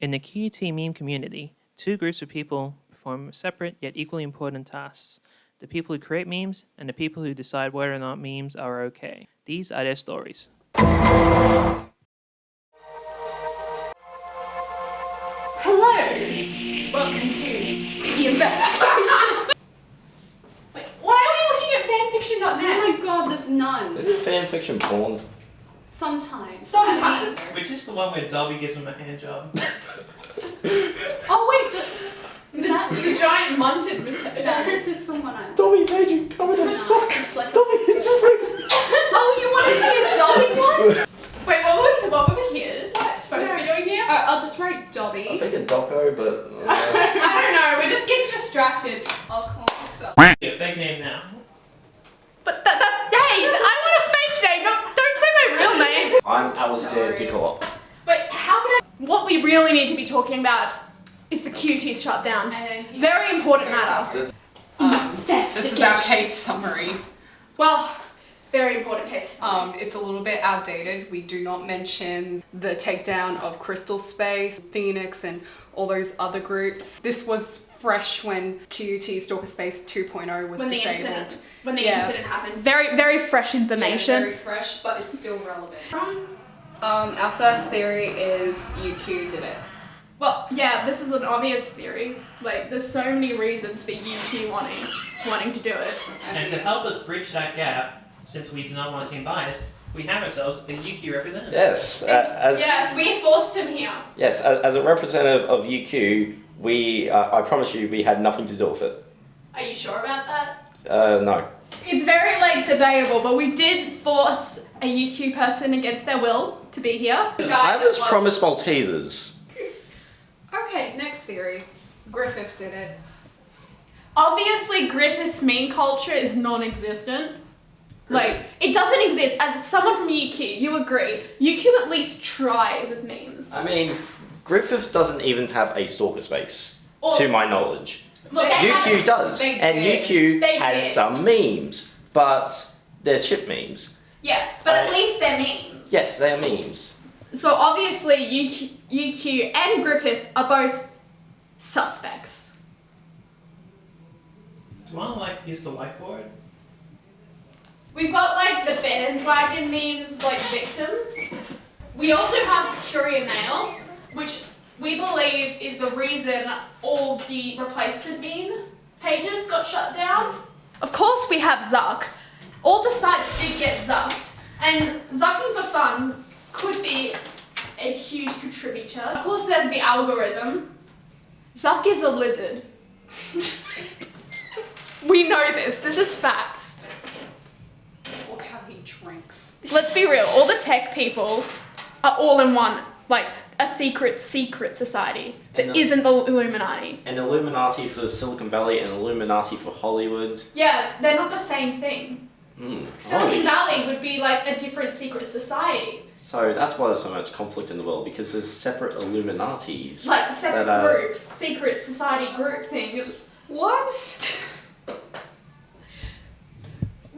In the QT meme community, two groups of people perform separate yet equally important tasks: the people who create memes and the people who decide whether or not memes are okay. These are their stories. Hello! Welcome to the investigation. Wait, why are we looking at fanfiction.net? Oh my god, there's none. Isn't fanfiction porn? Sometimes. Sometimes. Which is the one where Dobby gives him a hand job. Oh wait, is that the giant munted No, this is someone I... Dobby made you come in a sock! It's like... Dobby, it's free! Oh, you want to see a Dobby one? Wait, what were we here supposed to be doing here? I'll just write Dobby. I think a doco, but... I don't know, we're just getting distracted. I'll call myself. Your fake name now. But hey, I want a fake name, don't say my real name. I'm Alistair Sorry. Dickolop. Wait, how can I... What we really need to be talking about is the QT shutdown. And then Very important matter. this is our case summary. Well, very important case. It's a little bit outdated. We do not mention the takedown of Crystal Space, Phoenix, and all those other groups. This was fresh when QT Stalker Space 2.0 was disabled. When the Yeah. incident happened. Very, very fresh information. Very fresh, but it's still relevant. Our first theory is UQ did it. Well, yeah, this is an obvious theory. Like, there's so many reasons for UQ wanting to do it. And to help us bridge that gap, since we do not want to seem biased, we have ourselves a UQ representative. Yes, Yes, we forced him here. as a representative of UQ, I promise you, we had nothing to do with it. Are you sure about that? No. It's very, debatable, but we did force a UQ person against their will to be here. I was promised Maltesers. Okay, next theory. Griffith did it. Obviously, Griffith's meme culture is non-existent. Like, it doesn't exist. As someone from UQ, you agree. UQ at least tries with memes. I mean, Griffith doesn't even have a stalker space, Or- to my knowledge. Well, they UQ have- does, they and did. UQ They has did. some memes, but they're shit memes. Yeah, but at least they're memes. Yes, they are memes. So obviously, UQ and Griffith are both suspects. Do you want to use the whiteboard? We've got the bandwagon memes victims. We also have Courier Mail, which we believe is the reason all the replacement meme pages got shut down. Of course we have Zuck. All the sites did get zucked, and zucking for fun could be a huge contributor. Of course there's the algorithm. Zuck is a lizard. We know this is facts. Look how he drinks. Let's be real, all the tech people are all in one, a secret society that And isn't the Illuminati. An Illuminati for Silicon Valley and Illuminati for Hollywood. Yeah, they're not the same thing. Mm. Silicon Valley would be a different secret society. So that's why there's so much conflict in the world, because there's separate Illuminatis. Separate that, groups, secret society group things. What?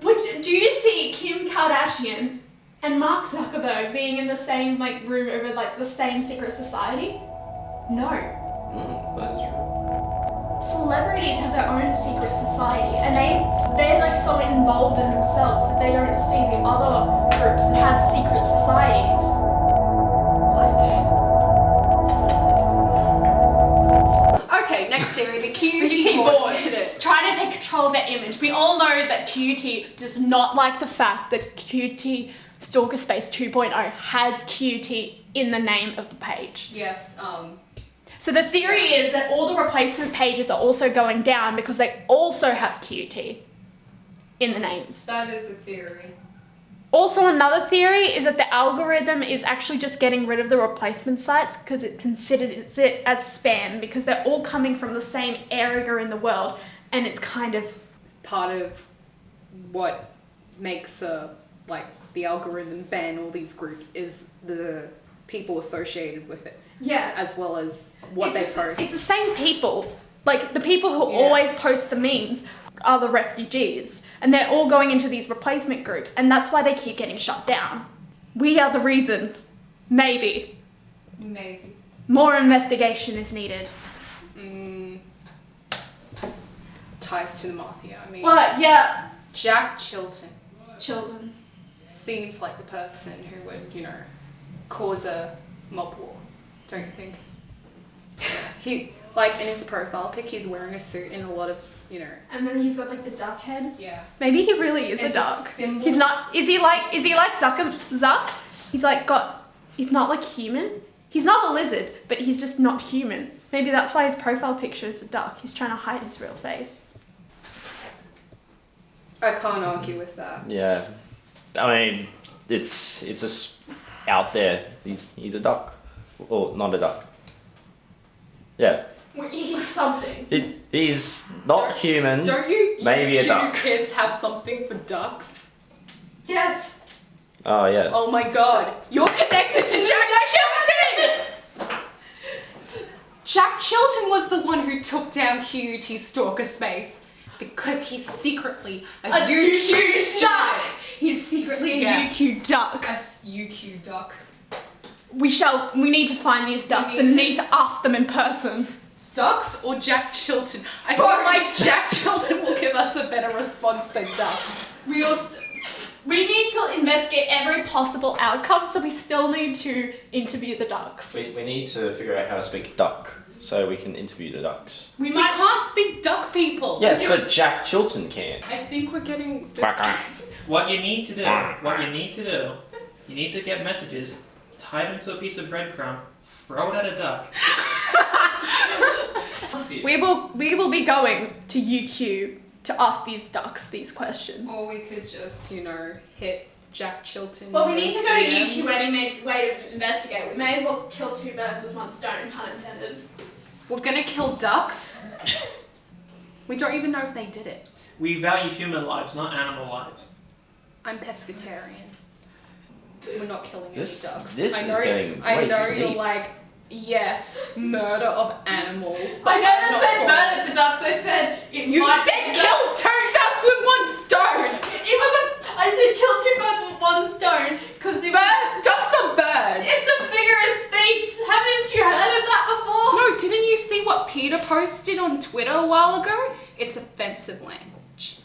Do you see Kim Kardashian and Mark Zuckerberg being in the same room over the same secret society? No. That is true. Celebrities have their own secret society, and they're so involved in themselves that they don't see the other groups that have secret societies. Okay, next theory. The QT QT board board did it. trying to take control of their image. We all know that QT does not like the fact that QT Stalker Space 2.0 had QT in the name of the page. Yes, So the theory is that all the replacement pages are also going down because they also have QT in the names. that is a theory. Also, another theory is that the algorithm is actually just getting rid of the replacement sites because it considers it as spam because they're all coming from the same area in the world, and it's kind of... Part of what makes the algorithm ban all these groups is the people associated with it, Yeah. as well as what they post. It's the same people. The people who Yeah. always post the memes are the refugees, and they're all going into these replacement groups, and that's why they keep getting shut down. We are the reason. Maybe. Maybe. More investigation is needed. Ties to the mafia. I mean, What? Yeah. Jack Chilton Children. seems like the person who would, cause a mob war. Don't you think? He, like, in his profile pic, he's wearing a suit in a lot of, And then he's got like the duck head. Yeah. Maybe he really is a It's a duck. symbol. He's not. Is he like Zuck? He's like He's not like human. He's not a lizard, but he's just not human. Maybe that's why his profile picture is a duck. He's trying to hide his real face. I can't argue with that. Yeah, I mean, it's just out there. He's a duck, or not a duck. Yeah, He's something. he's not human. Don't you Maybe a YouTube duck. kids have something for ducks? Yes. Oh yeah. Oh my god, you're connected to Jack Chilton! Jack Chilton was the one who took down QUT Stalker Space because he's secretly a UQ duck. student. He's secretly Yeah. a UQ duck. A UQ duck. We need to find these ducks need and to- need to ask them in person. Ducks or Jack Chilton? I feel like Jack Chilton will give us a better response than ducks. We need to investigate every possible outcome, so we still need to interview the ducks. We need to figure out how to speak duck so we can interview the ducks. We We might can't speak duck people. Yes, but Jack Chilton can. I think we're getting this. What you need to do, you need to get messages, tie them to a piece of breadcrumb, throw it at a duck. We will be going to UQ to ask these ducks these questions. Or we could just, hit Jack Chilton. Well, we in need to his go to DMs. UQ any way to investigate. We may as well kill two birds with one stone, pun intended. We're gonna kill ducks? We don't even know if they did it. We value human lives, not animal lives. I'm pescatarian. We're not killing any This ducks. is getting I way know too you're deep. like, yes, murder of animals. but I I'm never not said for it. murder the ducks. I said You said kill two ducks with one stone. I said kill two birds with one stone because Ducks are birds. it's a figure of speech. Haven't you heard of that before? No, didn't you see what Peter posted on Twitter a while ago? It's offensive language.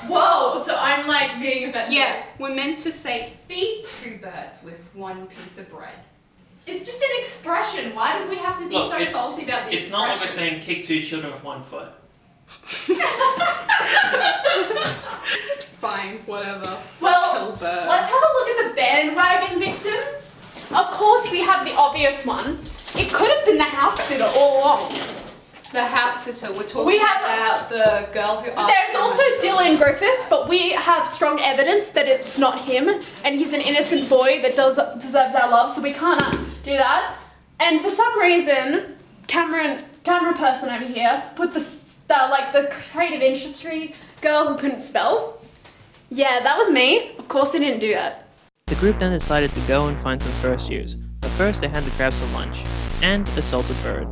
Whoa! So I'm like being offensive. Yeah, we're meant to say feed two birds with one piece of bread. It's just an expression. Why do we have to be Look, so it's- salty about the It's not like we're expression? saying kick two children with 1 foot. Fine, whatever. Well, Kill birds. let's have a look at the bandwagon victims. Of course, we have the obvious one. It could have been the house sitter all along. The house sitter. We're talking We have- about the girl who. But there's also Dylan Griffiths, but we have strong evidence that it's not him, and he's an innocent boy that deserves our love, so we can't do that. And for some reason, camera person over here put the creative industry girl who couldn't spell. Yeah, that was me. Of course, I didn't do that. The group then decided to go and find some first years, but first they had to grab some lunch and assault a bird.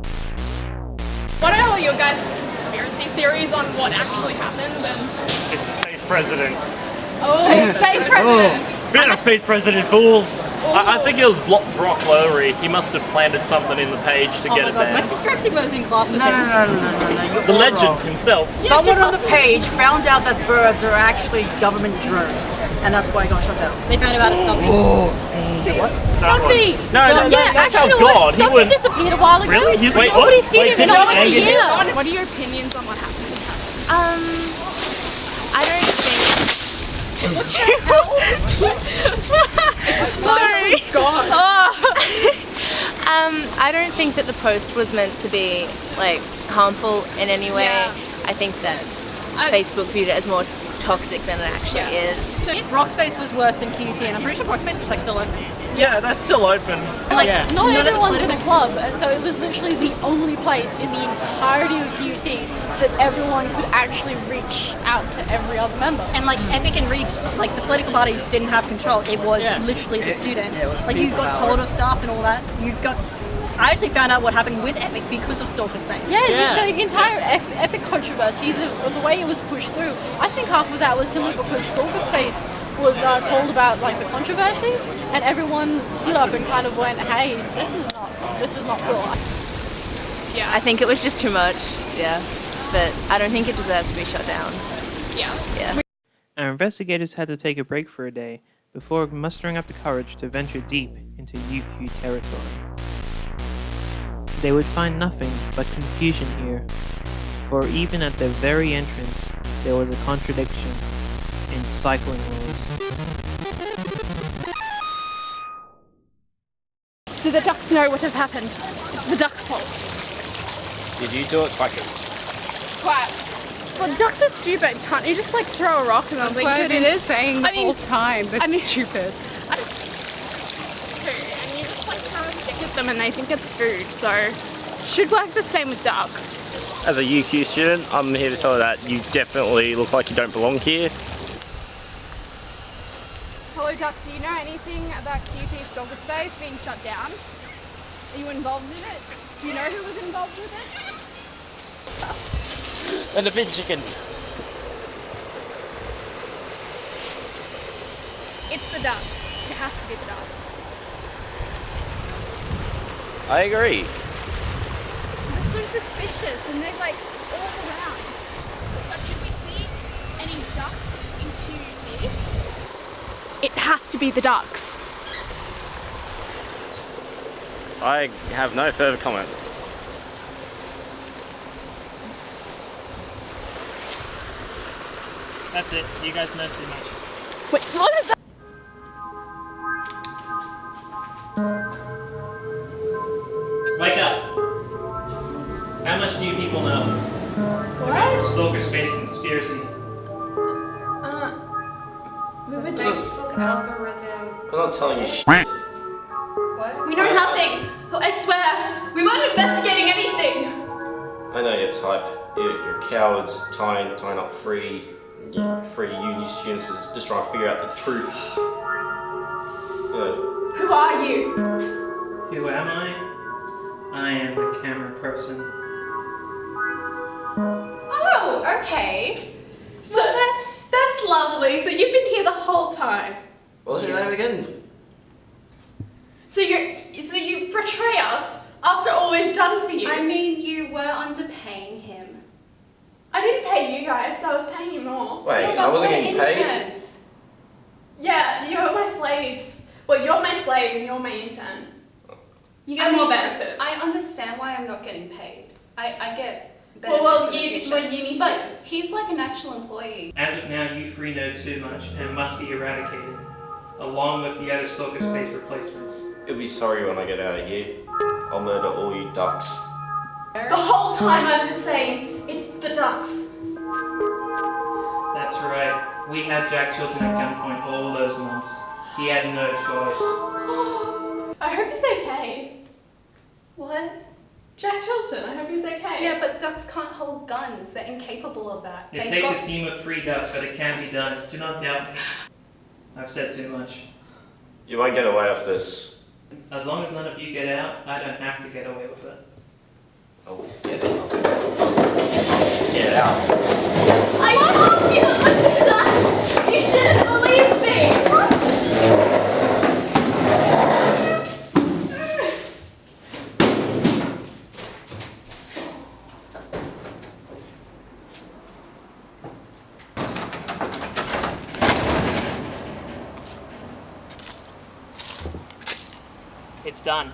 What are all your guys' conspiracy theories on what actually happened? It's the space president. Oh, space president! Been a space president, fools! I think it was Brock Lowry. He must have planted something in the page to get it My there. sister actually was in class with No, him. you're The all legend wrong. himself. Someone on the page found out that birds are actually government drones, and that's why it got shut down. They found about it stopping. Stumpy! No, that's how God, he would... disappeared a while ago. Really? He's Nobody's what? seen Wait, him in didn't almost a Andy- year. What are your opinions on what happened? I don't think. Sorry. I don't think that the post was meant to be like harmful in any way. Yeah. I think that Facebook viewed it as more toxic than it actually is. So, Rockspace was worse than QT, and I'm pretty sure Rockspace is like still open. Yeah, that's still open. Like, yeah. Not none of everyone's the in a club, and so it was literally the only place in the entirety of QT that everyone could actually reach out to every other member. And like Epic and Reach, like the political parties didn't have control. It was Yeah. literally the students. yeah, it was like you people got power. told of stuff and all that. I actually found out what happened with Epic because of Stalker Space. Yeah, Yeah. the entire Epic controversy, the way it was pushed through, I think half of that was simply because Stalker Space was told about like the controversy, and everyone stood up and kind of went, "Hey, this is not cool." Yeah, I think it was just too much. Yeah, but I don't think it deserved to be shut down. Yeah. Our investigators had to take a break for a day before mustering up the courage to venture deep into UQ territory. They would find nothing but confusion here, for even at their very entrance, there was a contradiction in cycling rules. Do the ducks know what have happened? It's the ducks' fault. Did you do it, Quackers? Quack. Well, ducks are stupid. Can't you just like throw a rock and That's what I've been saying the whole time. That's stupid. Too, and you just like kind of stick at them and they think it's food. So should work the same with ducks. As a UQ student, I'm here to tell you that you definitely look like you don't belong here. Hello, Duck. Do you know anything about QT Stalker Space being shut down? Are you involved in it? Do you know who was involved with it? And the bin chicken. It's the ducks. It has to be the ducks. I agree. They're so suspicious and they're like all around. But did we see any ducks into this? It has to be the ducks. I have no further comment. That's it. You guys know too much. Wait, what is that? Wake up! How much do you people know about the Stalker Space conspiracy? We were just algorithm. I'm not telling you shit. What? We know nothing. I swear, we weren't investigating anything. I know your type. You're cowards, tying up free uni students is just trying to figure out the truth. You know, Who are you? Who am I? I am the camera person. Oh, okay. So that's lovely. So you've been here the whole time. what was your name again? So you betray us after all we've done for you. I mean, you were underpaying him. I didn't pay you guys, so I was paying you more. Wait, Yeah, I but wasn't we're getting paid? interns. Yeah, you're my slaves. Well, you're my slave and you're my intern. You And more mean- benefits. I understand why I'm not getting paid. I get benefits Well, in the you future. were uni But students. he's like an actual employee. As of now, you three know too much and must be eradicated, along with the other Stalker Space replacements. You'll be sorry when I get out of here. I'll murder all you ducks. The whole time I've been saying, it's the ducks. That's right. We had Jack Chilton at gunpoint all those months. He had no choice. I hope he's okay. What? Jack Chilton, I hope he's okay. Yeah, but ducks can't hold guns. They're incapable of that. It takes a team of 3 ducks, but it can be done. Do not doubt me. I've said too much. You won't get away with this. As long as none of you get out, I don't have to get away with it. Oh, get it. Get out. I told you it was the ducks! You should have believed me! What? It's done.